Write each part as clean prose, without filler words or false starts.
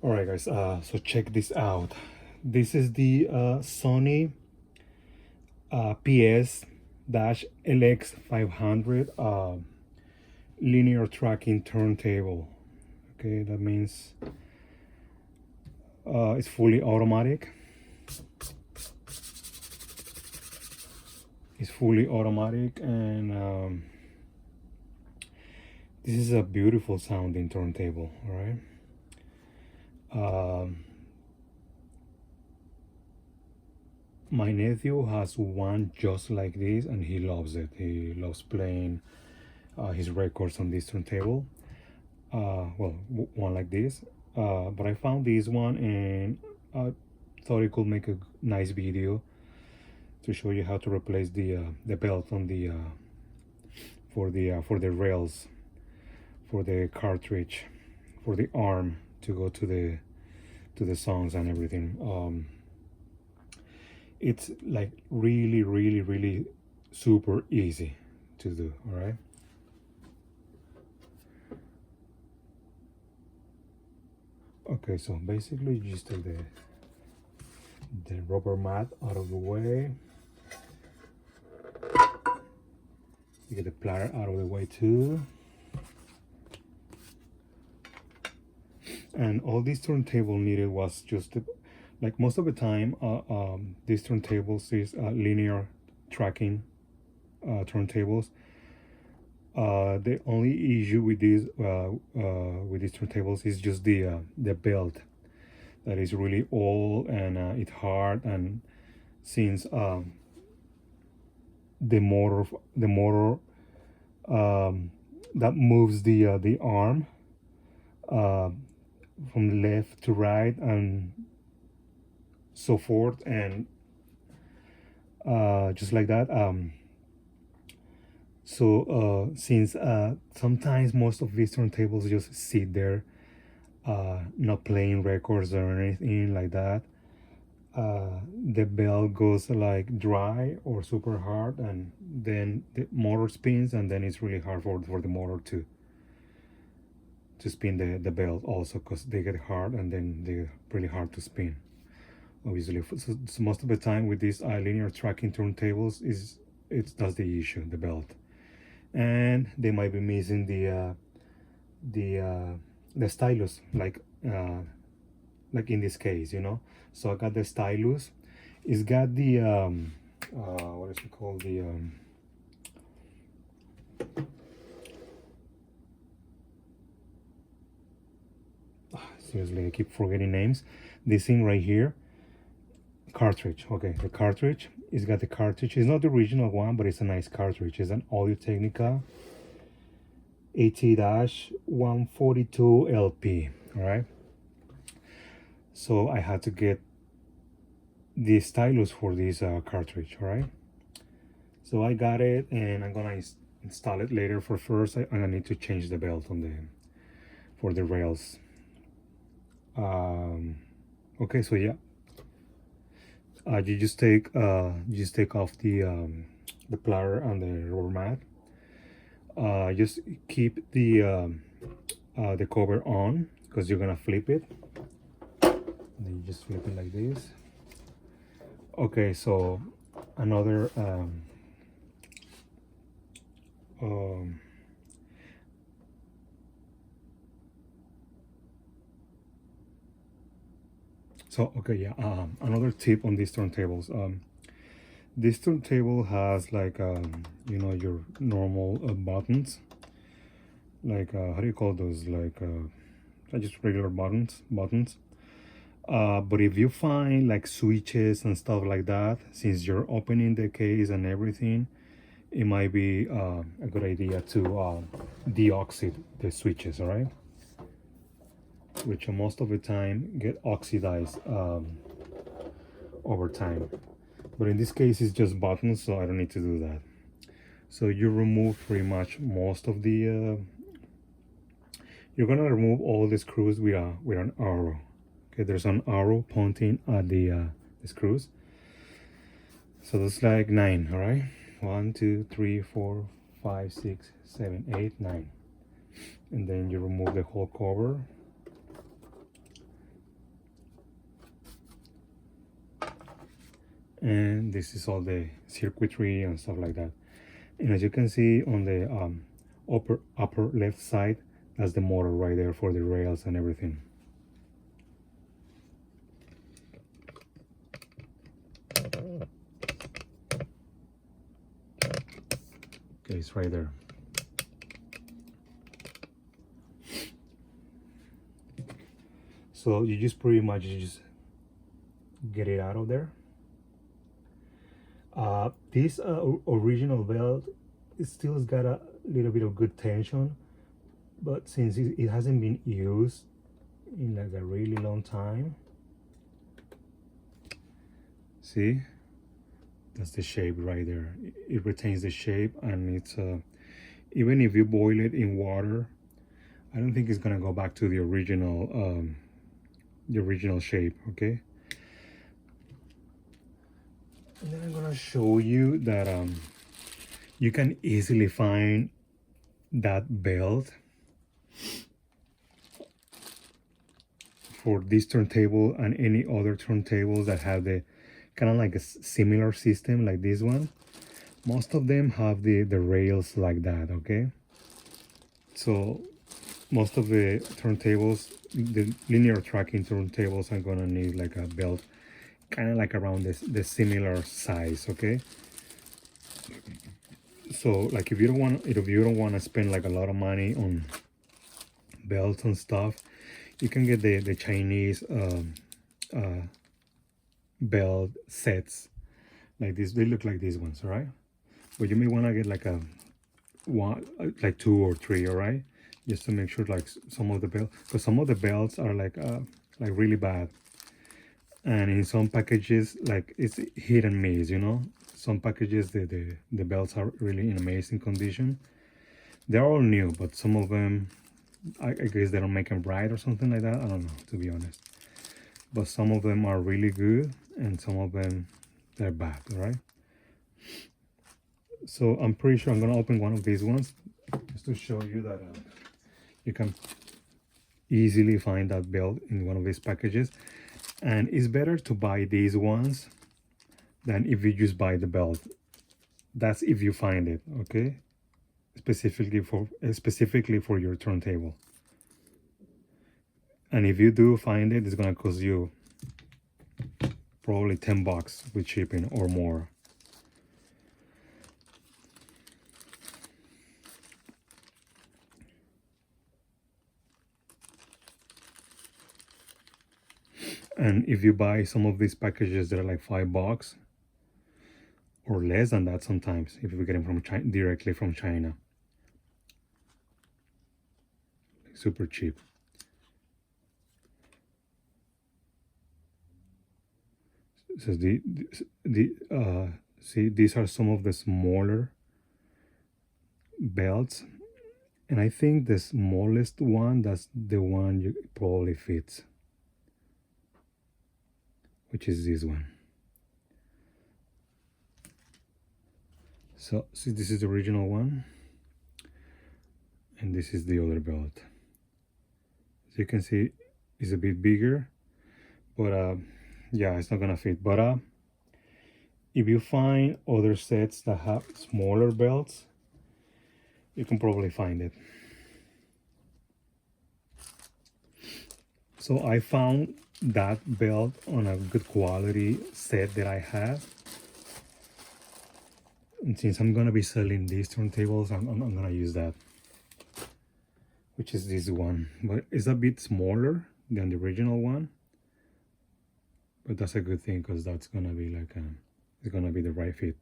All right, guys. So check this out. This is the Sony PS-LX500 linear tracking turntable. Okay, that means it's fully automatic. It's fully automatic, and this is a beautiful sounding turntable. All right. My nephew has one just like this, and he loves it. He loves playing his records on this turntable. Well, one like this. But I found this one, and I thought it could make a nice video to show you how to replace the belt on the for the rails, for the cartridge, for the arm to go to the songs and everything. It's like really super easy to do. All right. Okay, so basically you just take the rubber mat out of the way. You get the platter out of the way too. And all this turntable needed was just like most of the time these turntables is linear tracking turntables. The only issue with these turntables is just the belt that is really old, and it's hard, and since the motor that moves the arm uh, from left to right and so forth, and just like that. So since sometimes most of these turntables just sit there, not playing records or anything like that, the bell goes like dry or super hard, and then the motor spins, and then it's really hard for the motor to spin the belt also, because they get hard and then they're really hard to spin, obviously. So most of the time with these linear tracking turntables is that's the issue, the belt. And they might be missing the stylus, like in this case, you know. So I got the stylus. It's got the what is it called, the seriously, I keep forgetting names. This thing right here, cartridge. Okay, the cartridge. It's got the cartridge. It's not the original one, but it's a nice cartridge. It's an Audio Technica AT-142 LP. All right. So I had to get the stylus for this cartridge. All right. So I got it, and I'm gonna install it later. For first, I'm gonna need to change the belt on for the rails. Okay, so yeah, you just take off the platter and the rubber mat. Just keep the cover on, because you're gonna flip it. And then you just flip it like this. Okay, so another so okay, yeah, another tip on these turntables. This turntable has like you know, your normal buttons, like how do you call those, like just regular buttons. But if you find like switches and stuff like that, since you're opening the case and everything, it might be a good idea to deoxide the switches. All right, which most of the time get oxidized over time. But in this case, it's just buttons, so I don't need to do that. So you remove pretty much most of the you're gonna remove all the screws with an arrow. Okay, there's an arrow pointing at the screws. So that's like 9. All right, 1 2 3 4 5 6 7 8 9. And then you remove the whole cover. and this is all the circuitry and stuff like that. And as you can see on the upper left side, that's the motor right there for the rails and everything. Okay, it's right there. So you just pretty much just get it out of there. This original belt, it still has got a little bit of good tension, but since it hasn't been used in like a really long time, see, that's the shape right there. It retains the shape, and it's even if you boil it in water, I don't think it's gonna go back to the original shape. Okay, and then I'm gonna show you that you can easily find that belt for this turntable and any other turntables that have the kind of like a similar system like this one. Most of them have the rails like that. Okay, so most of the turntables, the linear tracking turntables, are gonna need like a belt kind of like around the similar size. Okay, so like if you don't want to spend like a lot of money on belts and stuff, you can get the Chinese belt sets like this. They look like these ones, all right? But you may want to get like a one, like 2 or 3, all right, just to make sure like some of the belts, because some of the belts are like really bad, and in some packages like it's hit and miss, you know. Some packages the belts are really in amazing condition. They're all new, but some of them I guess they don't make them right or something like that. I don't know, to be honest. But some of them are really good, and some of them they're bad, all right? So I'm pretty sure I'm gonna open one of these ones just to show you that you can easily find that belt in one of these packages. And it's better to buy these ones than if you just buy the belt. That's if you find it, okay? Specifically for your turntable. And if you do find it, it's gonna cost you probably 10 bucks with shipping or more. And if you buy some of these packages, they're like 5 bucks or less than that sometimes if you get them from China, directly from China. Super cheap. So see, these are some of the smaller belts, and I think the smallest one, that's the one you probably fits, which is this one. So see, this is the original one, and this is the other belt. As you can see, it's a bit bigger, but yeah, it's not gonna fit. But if you find other sets that have smaller belts, you can probably find it. So I found that belt on a good quality set that I have. And since I'm gonna be selling these turntables, I'm gonna use that, which is this one. But it's a bit smaller than the original one. But that's a good thing, because that's gonna be like it's gonna be the right fit.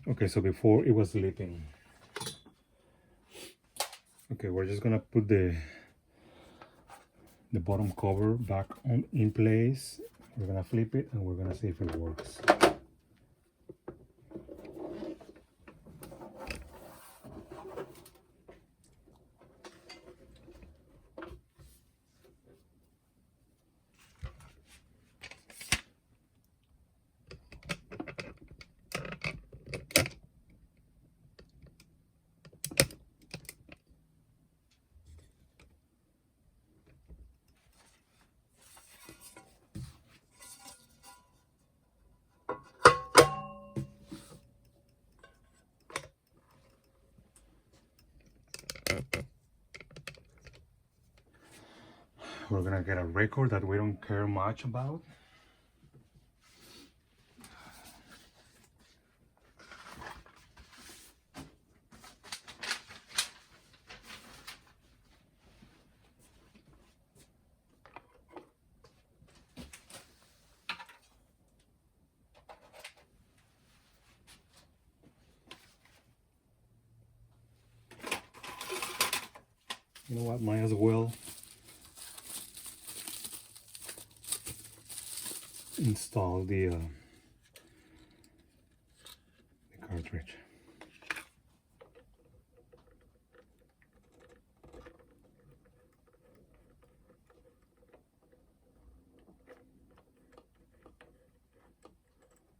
Okay, so before it was leaking. Okay, we're just gonna put the the bottom cover back on in place. We're gonna flip it and we're gonna see if it works. We're gonna get a record that we don't care much about. You know what, might as well install the cartridge.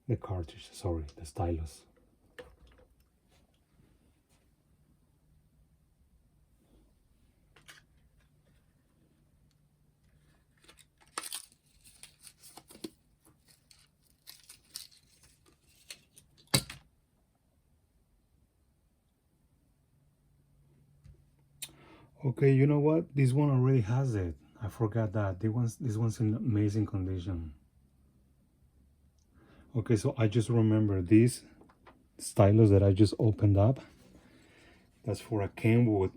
The cartridge, sorry, the stylus. Okay, you know what? This one already has it. I forgot that. This one's in amazing condition. Okay, so I just remember this stylus that I just opened up. That's for a Kenwood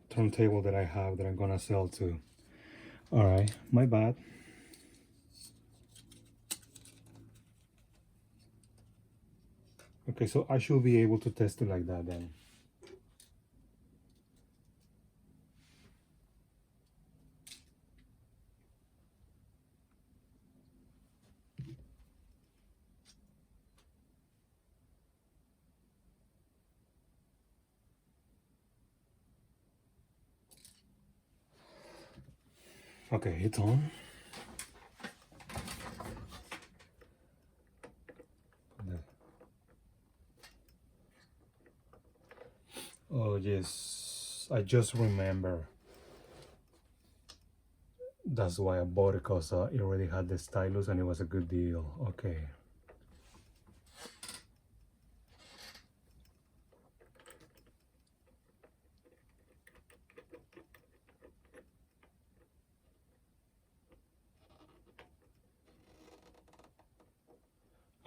turntable that I have that I'm gonna sell to. All right, my bad. Okay, so I should be able to test it like that then. Okay, it's on. Oh yes, I just remember. That's why I bought it, because it already had the stylus and it was a good deal. Okay.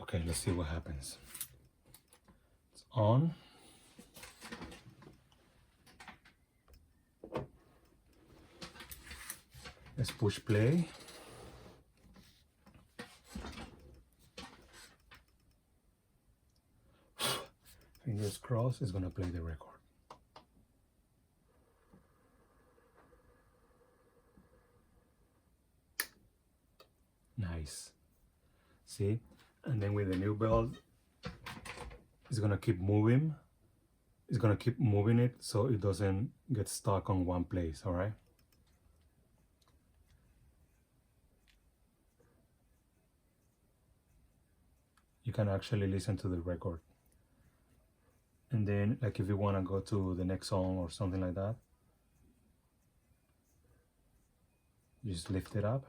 Okay, let's see what happens. It's on. Let's push play. Fingers crossed, it's gonna play the record. Nice. See? And then with the new belt, it's gonna keep moving. It's gonna keep moving it so it doesn't get stuck on one place, all right? You can actually listen to the record. And then, like, if you wanna go to the next song or something like that, you just lift it up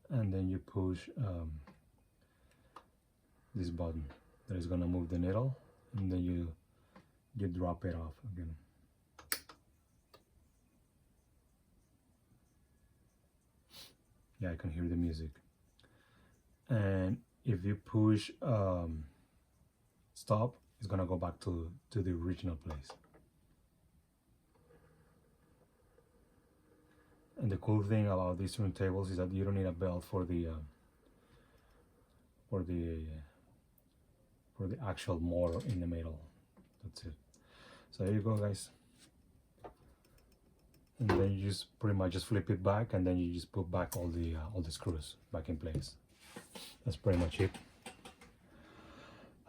and then you push this button that is gonna move the needle, and then you drop it off again. Yeah, I can hear the music. And if you push stop, it's gonna go back to the original place. And the cool thing about these turntables is that you don't need a belt for the actual motor in the middle. That's it. So there you go, guys. and then you just pretty much just flip it back, and then you just put back all the screws back in place. That's pretty much it.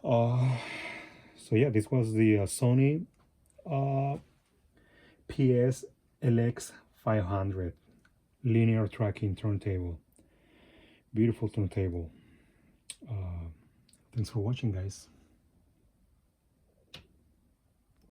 So yeah, this was the Sony PS-LX500 linear tracking turntable. Beautiful turntable. Thanks for watching, guys.